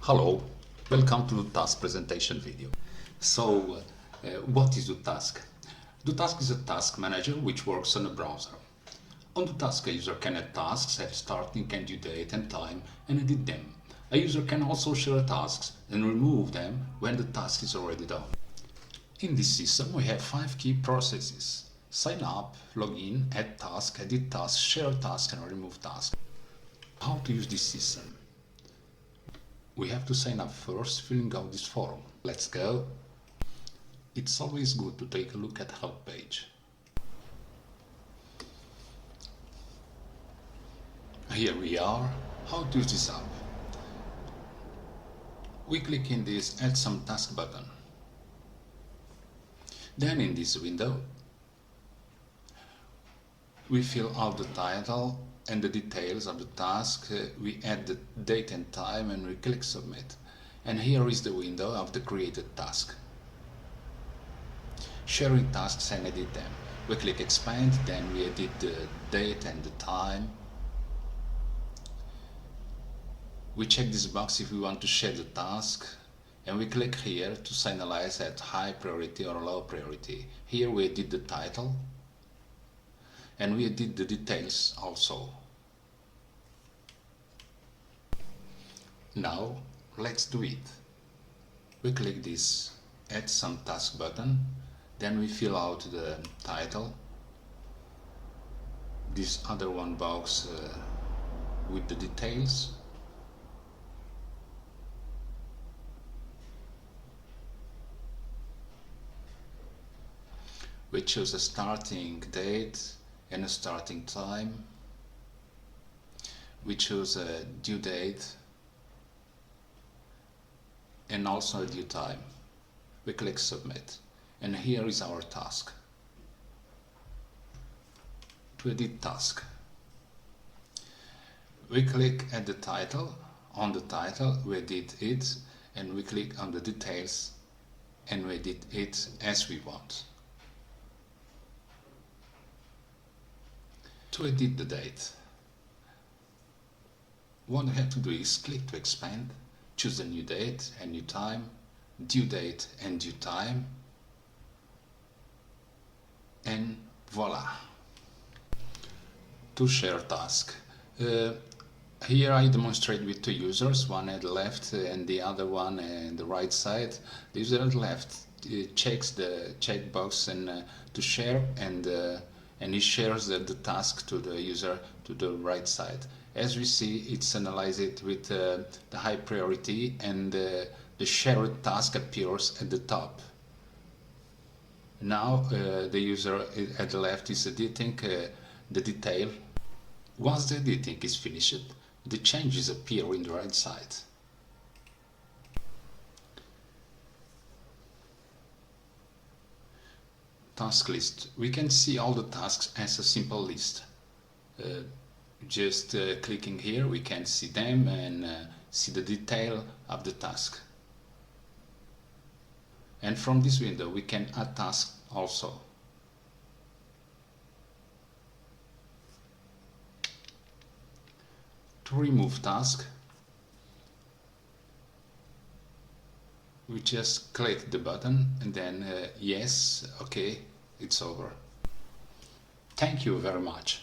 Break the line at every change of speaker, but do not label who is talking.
Hello, welcome to doTask presentation video. What is doTask? doTask is a task manager which works on a browser. On doTask, a user can add tasks, have starting and due date and time, and edit them. A user can also share tasks and remove them when the task is already done. In this system, we have 5 key processes: sign up, log in, add task, edit task, share task, and remove task. How to use this system? We have to sign up first, filling out this form. Let's go. It's always good to take a look at help page. Here we are. How to use this app? We click in this Add Some Task button. Then in this window, we fill out the title and the details of the task, we add the date and time and we click submit. And here is the window of the created task. Sharing tasks and edit them. We click expand, then we edit the date and the time. We check this box if we want to share the task, and we click here to signalize at high priority or low priority. Here we edit the title and we edit the details also. Now let's do it. We click this Add Some Task button, then we fill out the title, this other one box with the details. We choose a starting date and a starting time. We choose a due date and also a due time. We click submit, and here is our task. To edit task, we click at the title. On the title we edit it, and we click on the details and we edit it as we want. To edit the date, what we have to do is click to expand, choose a new date and new time, due date and due time, and voila. To share task. Here I demonstrate with 2 users, one at the left and the other one at the right side. The user at the left checks the checkbox and to share, and he shares the task to the user to the right side. As we see, it's analyzed with the high priority, and the shared task appears at the top. Now the user at the left is editing the detail. Once the editing is finished, the changes appear in the right side. Task list. We can see all the tasks as a simple list. Just clicking here, we can see them and see the detail of the task. And from this window we can add tasks also. To remove task, we just click the button and then yes, okay, it's over. Thank you very much.